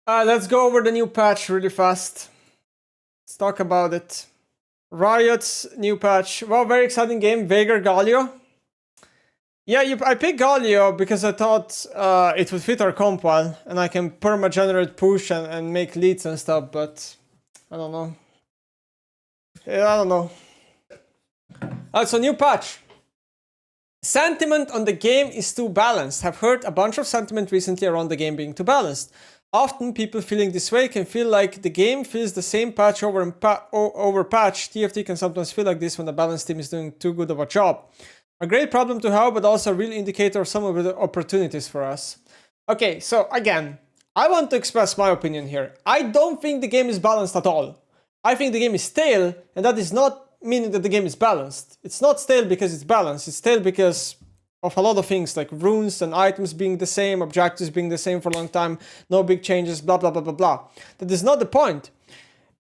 Let's go over the new patch really fast. Let's talk about it. Riot's new patch. Well, very exciting game. Veigar Galio. Yeah, I picked Galio because I thought it would fit our comp well, and I can perma-generate push and make leads and stuff, but I don't know. Yeah, I don't know. Also, new patch. Sentiment on the game is too balanced. I've heard a bunch of sentiment recently around the game being too balanced. Often, people feeling this way can feel like the game feels the same patch over patch. TFT can sometimes feel like this when the balanced team is doing too good of a job. A great problem to have, but also a real indicator of some of the opportunities for us. Okay, so again, I want to express my opinion here. I don't think the game is balanced at all. I think the game is stale, and that is not meaning that the game is balanced. It's not stale because it's balanced. It's stale because of a lot of things like runes and items being the same, objectives being the same for a long time, no big changes, blah, blah, blah, blah, blah. That is not the point.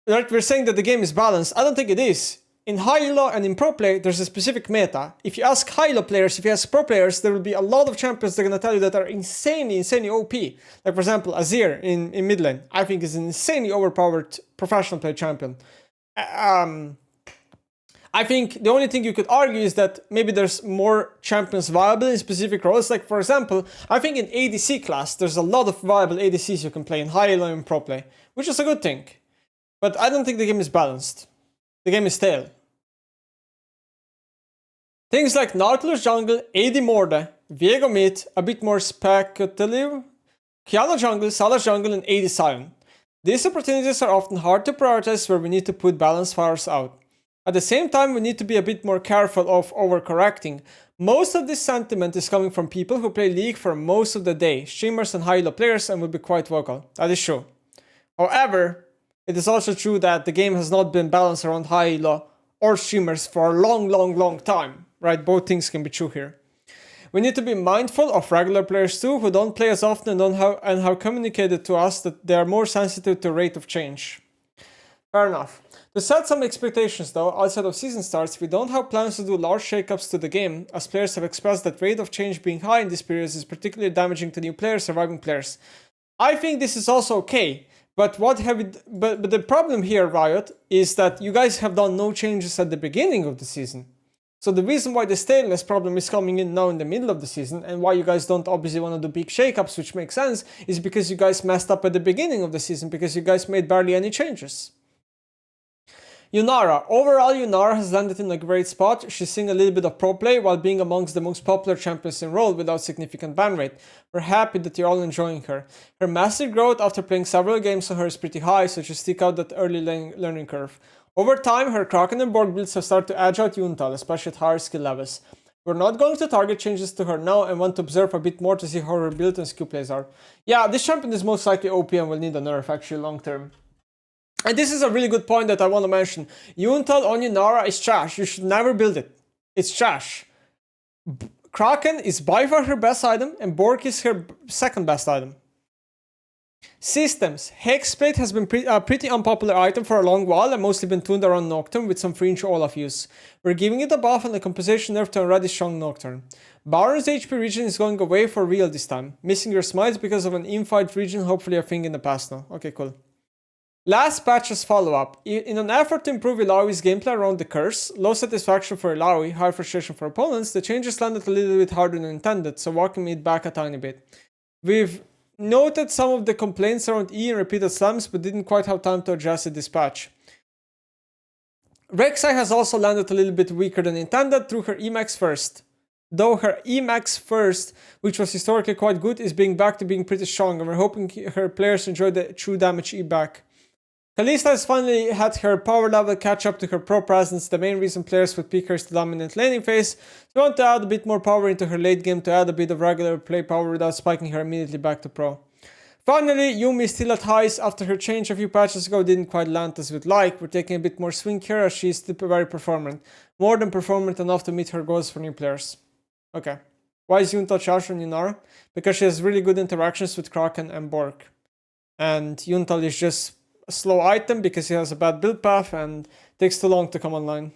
Like we're saying that the game is balanced. I don't think it is. In high elo and in pro play, there's a specific meta. If you ask high elo players, if you ask pro players, there will be a lot of champions that are going to tell you that are insanely OP. Like for example, Azir in mid lane, I think is an insanely overpowered professional play champion. I think the only thing you could argue is that maybe there's more champions viable in specific roles. Like for example, I think in ADC class, there's a lot of viable ADCs you can play in high elo and pro play, which is a good thing. But I don't think the game is balanced. The game is stale. Things like Nautilus jungle, AD Morde, Viego mid, a bit more speculative, Kiana jungle, Salas jungle, and AD SION. These opportunities are often hard to prioritize where we need to put balanced fires out. At the same time, we need to be a bit more careful of overcorrecting. Most of this sentiment is coming from people who play League for most of the day, streamers and high elo players, and will be quite vocal. That is true. However, it is also true that the game has not been balanced around high elo or streamers for a long time, right? Both things can be true here. We need to be mindful of regular players too, who don't play as often and have communicated to us that they are more sensitive to rate of change. Fair enough. To set some expectations though, outside of season starts, we don't have plans to do large shakeups to the game, as players have expressed that rate of change being high in this period is particularly damaging to new players, surviving players. I think this is also okay. But but the problem here, Riot, is that you guys have done no changes at the beginning of the season. So the reason why the staleness problem is coming in now in the middle of the season, and why you guys don't obviously want to do big shakeups, which makes sense, is because you guys messed up at the beginning of the season, because you guys made barely any changes. Yunara. Overall, Yunara has landed in a great spot. She's seeing a little bit of pro play while being amongst the most popular champions in role without significant ban rate. We're happy that you're all enjoying her. Her massive growth after playing several games on her is pretty high, so she stick out that early learning curve. Over time, her Kraken and Borg builds have started to edge out Yuntal, especially at higher skill levels. We're not going to target changes to her now and want to observe a bit more to see how her build and skill plays are. Yeah, this champion is most likely OP and will need a nerf actually long term. And this is a really good point that I want to mention. Yuntal on Yunara is trash. You should never build it. It's trash. Kraken is by far her best item, and Borg is her second best item. Systems. Hexblade has been a pretty unpopular item for a long while and mostly been tuned around Nocturne with some fringe Olaf use. We're giving it a buff and a composition nerf to a already strong Nocturne. Baron's HP regen is going away for real this time. Missing your smites because of an infight regen, hopefully a thing in the past now. Okay, cool. Last patch's follow-up. In an effort to improve Ilawi's gameplay around the curse, low satisfaction for Ilawi, high frustration for opponents, the changes landed a little bit harder than intended, so walking it back a tiny bit. We've noted some of the complaints around E and repeated slams, but didn't quite have time to address it this patch. Rek'Sai has also landed a little bit weaker than intended through her Emax first. Though her Emax first, which was historically quite good, is being back to being pretty strong, and we're hoping her players enjoy the true damage E back. Kalista has finally had her power level catch up to her pro presence, the main reason players would pick her is the dominant laning phase. We want to add a bit more power into her late game to add a bit of regular play power without spiking her immediately back to pro. Finally, Yuumi is still at highs after her change a few patches ago didn't quite land as we'd like. We're taking a bit more swing here as she is still very performant. More than performant enough to meet her goals for new players. Okay. Why is Yuntal charged on Yunara? Because she has really good interactions with Kraken and Borg. And Yuntal is just a slow item because he has a bad build path and takes too long to come online.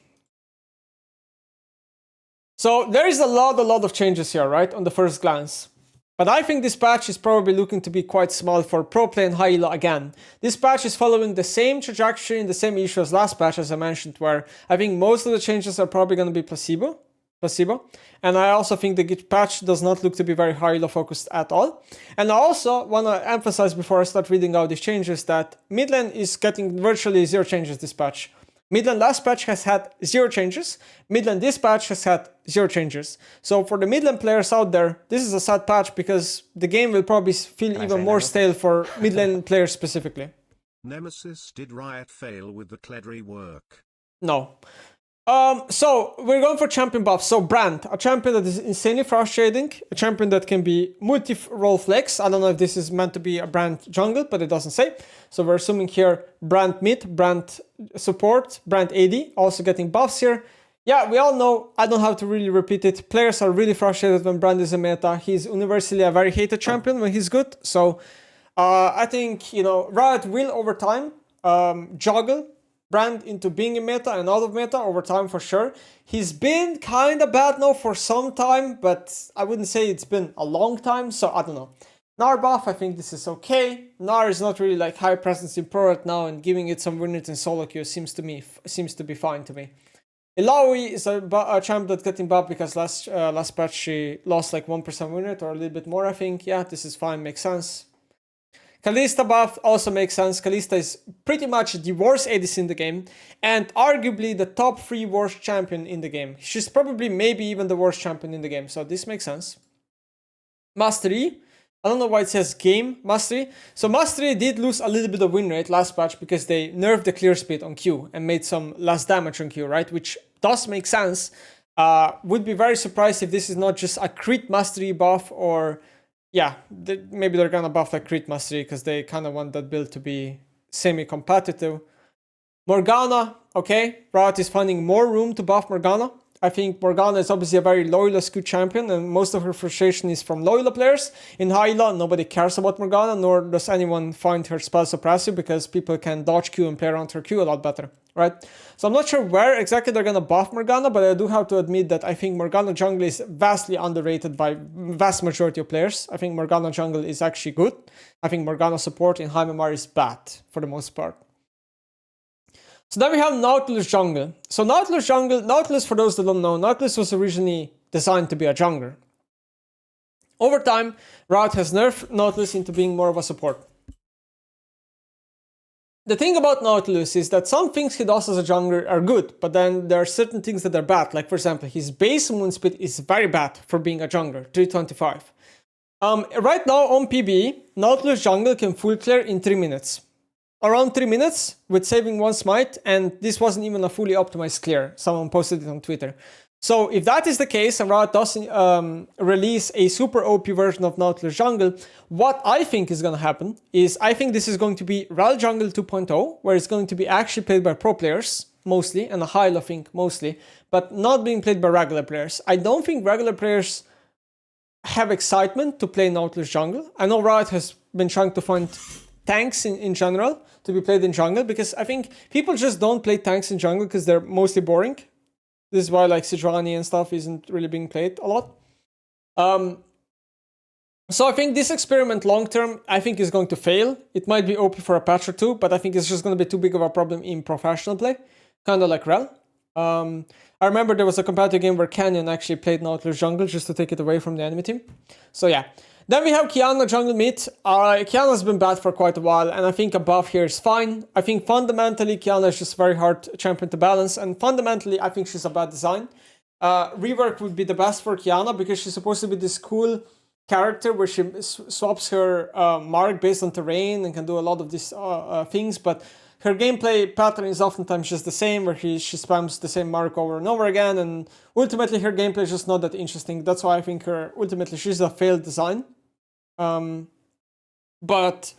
So there is a lot of changes here, right? On the first glance. But I think this patch is probably looking to be quite small for pro play and high elo again. This patch is following the same trajectory and the same issue as last patch, as I mentioned, where I think most of the changes are probably going to be placebo. And I also think the patch does not look to be very high elo focused at all. And I also want to emphasize before I start reading out these changes that mid lane is getting virtually 0 changes this patch. Mid lane last patch has had 0 changes. Mid lane this patch has had 0 changes. So for the mid lane players out there, this is a sad patch because the game will probably feel even more stale for mid lane players specifically. Nemesis, did Riot fail with the Kled rework? No. So we're going for champion buffs. So Brand, a champion that is insanely frustrating, a champion that can be multi-role flex. I don't know if this is meant to be a Brand jungle, but it doesn't say. So we're assuming here Brand mid, Brand support, Brand AD, also getting buffs here. Yeah, we all know, I don't have to really repeat it. Players are really frustrated when Brand is a meta. He's universally a very hated champion when he's good. So I think, you know, Riot will over time juggle Brand into being in meta and out of meta over time for sure. He's been kind of bad now for some time, but I wouldn't say it's been a long time, so I don't know. Gnar buff, I think this is okay. Gnar is not really like high presence in pro right now, and giving it some win rates in solo queue seems to be fine to me. Ilaoi is a champ that's getting buffed because last patch she lost like 1% win rate or a little bit more, I think. Yeah, this is fine, makes sense. Kalista buff also makes sense. Kalista is pretty much the worst ADC in the game and arguably the top 3 worst champion in the game. She's probably maybe even the worst champion in the game, so this makes sense. Mastery. I don't know why it says game mastery. So Mastery did lose a little bit of win rate last patch because they nerfed the clear speed on Q and made some less damage on Q, right? Which does make sense. Would be very surprised if this is not just a crit mastery buff or... yeah, maybe they're gonna buff like crit mastery because they kind of want that build to be semi-competitive. Morgana, okay, Riot is finding more room to buff Morgana. I think Morgana is obviously a very low-elo skewed champion, and most of her frustration is from low-elo players. In high-elo, nobody cares about Morgana, nor does anyone find her spells oppressive because people can dodge Q and play around her Q a lot better, right? So I'm not sure where exactly they're gonna buff Morgana, but I do have to admit that I think Morgana jungle is vastly underrated by vast majority of players. I think Morgana jungle is actually good. I think Morgana support in high MMR is bad for the most part. So then we have Nautilus jungle. So Nautilus, for those that don't know, Nautilus was originally designed to be a jungler. Over time, Riot has nerfed Nautilus into being more of a support. The thing about Nautilus is that some things he does as a jungler are good, but then there are certain things that are bad. Like for example, his base moon speed is very bad for being a jungler, 325. Right now on PB, Nautilus jungle can full clear in 3 minutes. Around 3 minutes with saving 1 smite, and this wasn't even a fully optimized clear. Someone posted it on Twitter. So if that is the case and Riot does release a super OP version of Nautilus jungle, what I think is going to happen is I think this is going to be Rel Jungle 2.0, where it's going to be actually played by pro players, mostly, and a high elo think mostly, but not being played by regular players. I don't think regular players have excitement to play Nautilus jungle. I know Riot has been trying to find tanks in general to be played in jungle, because I think people just don't play tanks in jungle because they're mostly boring. This is why like Sejuani and stuff isn't really being played a lot. So I think this experiment long term, I think is going to fail. It might be OP for a patch or two, but I think it's just going to be too big of a problem in professional play. Kind of like Rel. I remember there was a competitive game where Canyon actually played Nautilus jungle just to take it away from the enemy team. So yeah. Then we have Kiana jungle mid. Kiana's been bad for quite a while, and I think a buff here is fine. I think fundamentally Kiana is just very hard champion to balance, and fundamentally I think she's a bad design. Rework would be the best for Kiana because she's supposed to be this cool character where she swaps her mark based on terrain and can do a lot of these things, but her gameplay pattern is oftentimes just the same, where she spams the same mark over and over again, and ultimately her gameplay is just not that interesting. That's why I think ultimately she's a failed design. But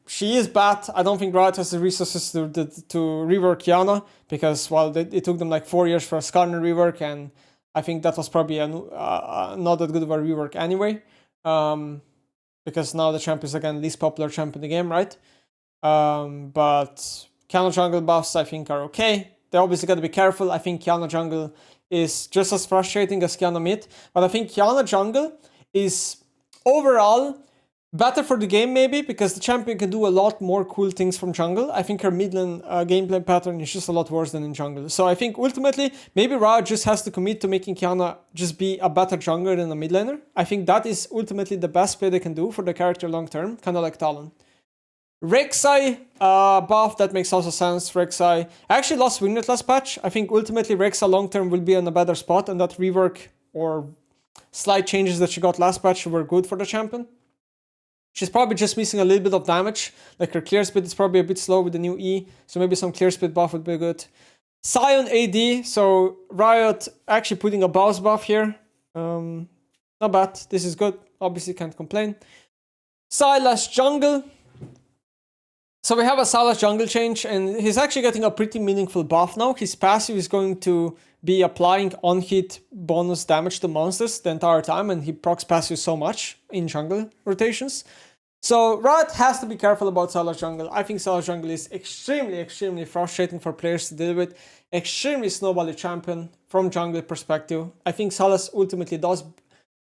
she is bad. I don't think Riot has the resources to rework Kiana, because well, it took them like 4 years for a Skarner rework, and I think that was probably not that good of a rework anyway. Because now the champ is again least popular champ in the game, right? But Kiana jungle buffs I think are okay. They obviously got to be careful. I think Kiana jungle is just as frustrating as Kiana mid, but I think Kiana jungle is overall better for the game maybe, because the champion can do a lot more cool things from jungle. I think her mid lane gameplay pattern is just a lot worse than in jungle. So I think ultimately, maybe Riot just has to commit to making Qiyana just be a better jungler than a mid laner. I think that is ultimately the best play they can do for the character long term, kind of like Talon. Rek'Sai buff, that makes also sense. Rek'Sai actually lost win rate last patch. I think ultimately Rek'Sai long term will be in a better spot, and that rework or slight changes that she got last patch were good for the champion. She's probably just missing a little bit of damage. Like her clear speed is probably a bit slow with the new E, so maybe some clear speed buff would be good. SION AD, so Riot actually putting a BAUS buff here. Not bad, this is good, obviously can't complain. Sylas jungle. So we have a Sylas jungle change, and he's actually getting a pretty meaningful buff now. His passive is going to be applying on-hit bonus damage to monsters the entire time, and he procs passive so much in jungle rotations. So Riot has to be careful about Sylas jungle. I think Sylas jungle is extremely frustrating for players to deal with. Extremely snowbally champion from jungle perspective. I think Sylas ultimately does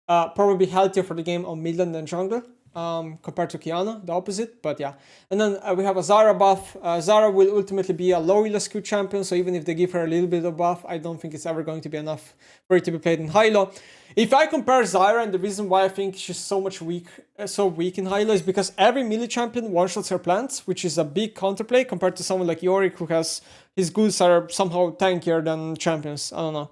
probably be healthier for the game on mid lane than jungle. Compared to Qiyana, the opposite, but yeah. And then we have a Zara buff. Zara will ultimately be a low elo skew champion, so even if they give her a little bit of buff, I don't think it's ever going to be enough for it to be played in high elo. If I compare Zyra, and the reason why I think she's so weak in high elo is because every melee champion one-shots her plants, which is a big counterplay compared to someone like Yorick, who has his goods are somehow tankier than champions. I don't know.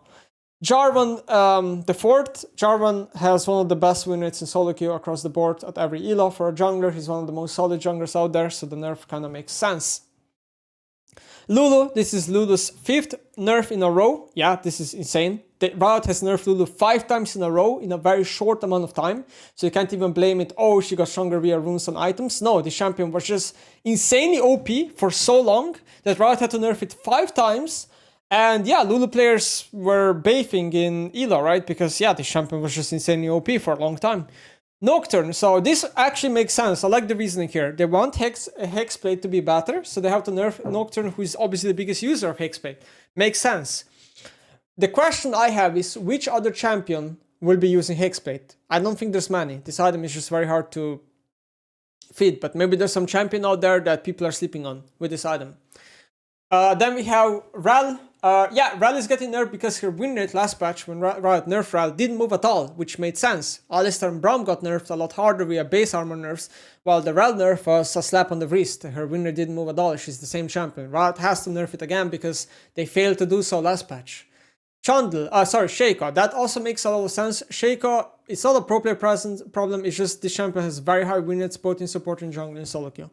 Jarvan, the fourth. Jarvan has one of the best win rates in solo queue across the board at every elo. For a jungler, he's one of the most solid junglers out there, so the nerf kind of makes sense. Lulu, this is Lulu's 5th nerf in a row. Yeah, this is insane. Riot has nerfed Lulu 5 times in a row in a very short amount of time, so you can't even blame it, oh, she got stronger via runes on items. No, the champion was just insanely OP for so long that Riot had to nerf it 5 times. And yeah, Lulu players were bathing in elo, right? Because yeah, the champion was just insanely OP for a long time. Nocturne, so this actually makes sense. I like the reasoning here. They want Hexblade to be better, so they have to nerf Nocturne, who is obviously the biggest user of Hexblade. Makes sense. The question I have is, which other champion will be using Hexblade? I don't think there's many. This item is just very hard to feed, but maybe there's some champion out there that people are sleeping on with this item. Then we have Rel. Yeah, Rel is getting nerfed because her win rate last patch when Riot nerfed Rel didn't move at all, which made sense. Alistair and Braum got nerfed a lot harder via base armor nerfs, while the Rel nerf was a slap on the wrist. Her win rate didn't move at all. She's the same champion. Riot has to nerf it again because they failed to do so last patch. Shaco. That also makes a lot of sense. Shaco, it's not a pro player problem. It's just this champion has very high win rates both in support and jungle and solo queue.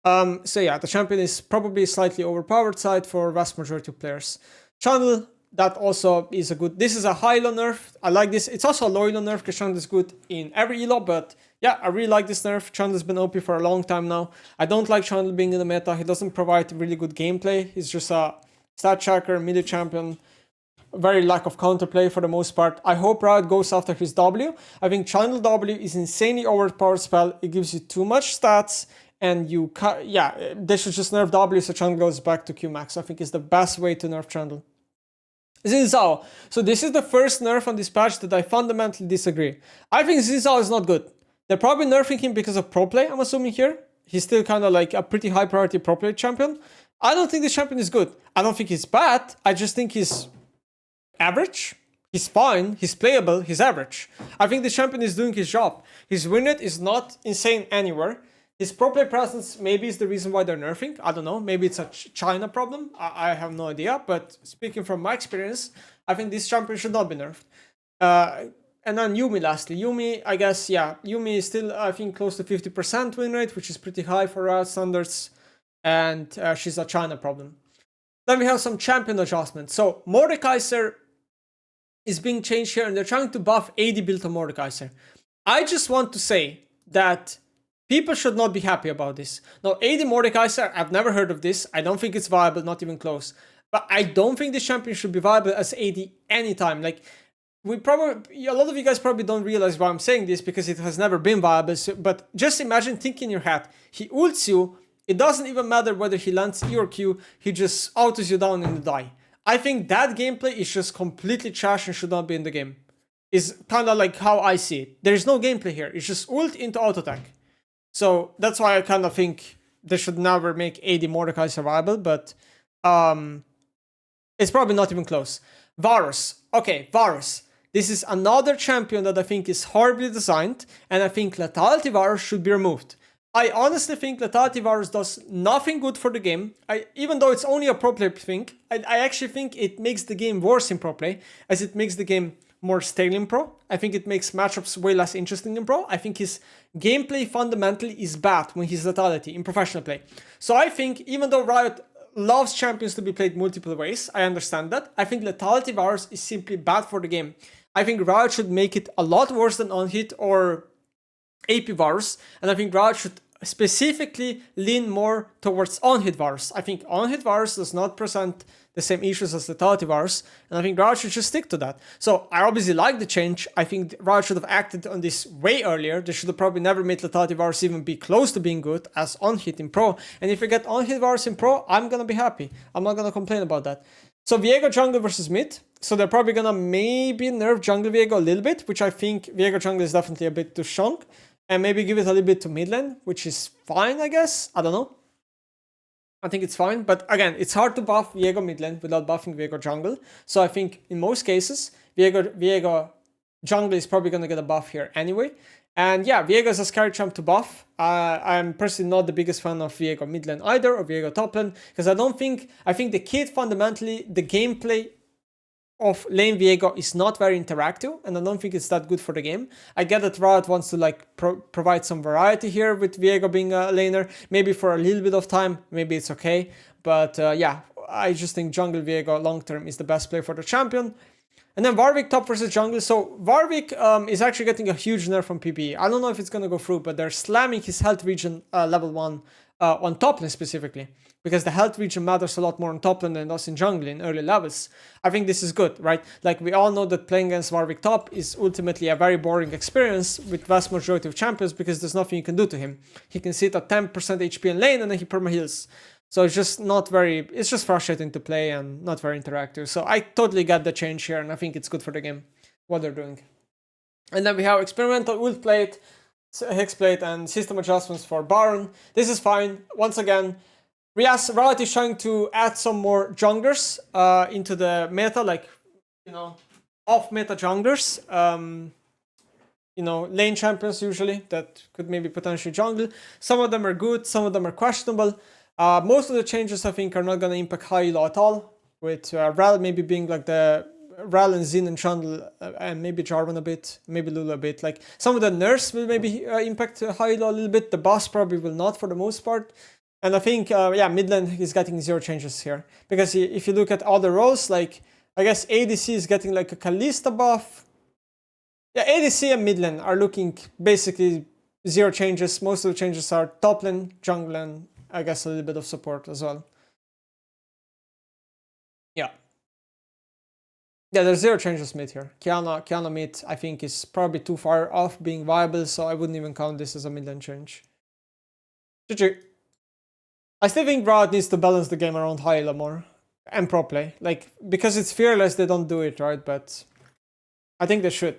So yeah, the champion is probably slightly overpowered side for vast majority of players. Chandel, that also is a good, this is a high elo nerf. I like this. It's also a low elo nerf because Chandel is good in every elo, but yeah, I really like this nerf. Chandel's been OP for a long time now. I don't like Chandel being in the meta. He doesn't provide really good gameplay. He's just a stat tracker, melee champion. Very lack of counterplay for the most part. I hope Riot goes after his W. I think Chandel W is insanely overpowered spell. It gives you too much stats. And they should just nerf W so Chandel goes back to Qmax. I think is the best way to nerf Chandel. Xin Zhao. So this is the first nerf on this patch that I fundamentally disagree. I think Xin Zhao is not good. They're probably nerfing him because of pro play, I'm assuming here. He's still kind of like a pretty high priority pro play champion. I don't think this champion is good. I don't think he's bad. I just think he's average. He's fine. He's playable. He's average. I think the champion is doing his job. His win rate is not insane anywhere. His pro play presence maybe is the reason why they're nerfing. I don't know. Maybe it's a China problem. I have no idea. But speaking from my experience, I think this champion should not be nerfed. And then Yuumi lastly. Yuumi, I guess, yeah. Yuumi is still, I think, close to 50% win rate, which is pretty high for Riot standards. And she's a China problem. Then we have some champion adjustments. So Mordekaiser is being changed here, and they're trying to buff AD build on Mordekaiser. I just want to say that people should not be happy about this. Now, AD Mordekaiser, I've never heard of this. I don't think it's viable, not even close. But I don't think this champion should be viable as AD anytime. Like, a lot of you guys probably don't realize why I'm saying this because it has never been viable. So, but just imagine, think in your head. He ults you. It doesn't even matter whether he lands E or Q. He just autos you down and you die. I think that gameplay is just completely trash and should not be in the game. is kind of like how I see it. There is no gameplay here. It's just ult into auto attack. So that's why I kind of think they should never make AD Mordecai survivable, but it's probably not even close. Varus. Okay, Varus. This is another champion that I think is horribly designed, and I think Lethality Varus should be removed. I honestly think Lethality Varus does nothing good for the game. Even though it's only a pro play thing, I actually think it makes the game worse in pro play, as it makes the game more stale in pro. I think it makes matchups way less interesting in pro. I think his gameplay fundamentally is bad when he's Lethality in professional play. So I think even though Riot loves champions to be played multiple ways, I understand that. I think Lethality Varus is simply bad for the game. I think Riot should make it a lot worse than On-Hit or AP Varus, and I think Riot should specifically lean more towards On-Hit Varus. I think On-Hit Varus does not present the same issues as Lethality Varus, and I think Riot should just stick to that. So I obviously like the change. I think Riot should have acted on this way earlier. They should have probably never made Lethality Varus even be close to being good as On-Hit in Pro, and if you get On-Hit Varus in Pro, I'm gonna be happy. I'm not gonna complain about that. So Viego jungle versus mid. So they're probably gonna maybe nerf jungle Viego a little bit, which I think Viego jungle is definitely a bit too strong. And maybe give it a little bit to mid lane, which is fine, I guess. I don't know. I think it's fine. But again, it's hard to buff Viego mid lane without buffing Viego jungle. So I think in most cases, Viego jungle is probably gonna get a buff here anyway. And yeah, Viego is a scary champ to buff. I'm personally not the biggest fan of Viego mid lane either, or Viego top lane, because I think the kit fundamentally, the gameplay of lane Viego is not very interactive, and I don't think it's that good for the game. I get that Riot wants to like provide some variety here with Viego being a laner, maybe for a little bit of time, maybe it's okay. But yeah, I just think jungle Viego long term is the best play for the champion. And then Warwick top versus jungle. So Warwick is actually getting a huge nerf from PvE. I don't know if it's going to go through, but they're slamming his health region level 1 on top lane specifically, because the health region matters a lot more on top lane than it does in jungle in early levels. I think this is good, right? Like, we all know that playing against Warwick top is ultimately a very boring experience with vast majority of champions, because there's nothing you can do to him. He can sit at 10% HP in lane and then he perma heals. So it's just not very, it's just frustrating to play and not very interactive. So I totally get the change here, and I think it's good for the game, what they're doing. And then we have experimental ult plate, hex plate, and system adjustments for Baron. This is fine. Once again, Riot is trying to add some more junglers into the meta, like, you know, off-meta junglers. You know, lane champions usually that could maybe potentially jungle. Some of them are good, some of them are questionable. Most of the changes, I think, are not going to impact high elo at all, with Rel maybe being like the Rel and Xin and Trundle, and maybe Jarvan a bit, maybe Lulu a bit. Like, some of the nerfs will maybe impact high elo a little bit. The BAUS probably will not for the most part. And I think, yeah, mid lane is getting 0 changes here. Because if you look at other roles, like, I guess ADC is getting like a Kalista buff. Yeah, ADC and mid lane are looking basically 0 changes. Most of the changes are top lane, jungle, and I guess a little bit of support as well. Yeah. Yeah, there's 0 changes mid here. Kiana mid, I think, is probably too far off being viable, so I wouldn't even count this as a mid lane change. GG. I still think Riot needs to balance the game around high elo more and pro play. Like, because it's fearless, they don't do it, right? But I think they should.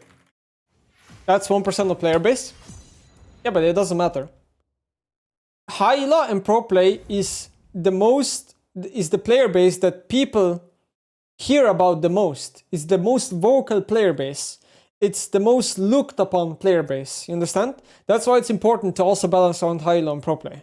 That's 1% of player base. Yeah, but it doesn't matter. High elo and pro play is the player base that people hear about the most. It's the most vocal player base. It's the most looked upon player base. You understand? That's why it's important to also balance around high elo and pro play.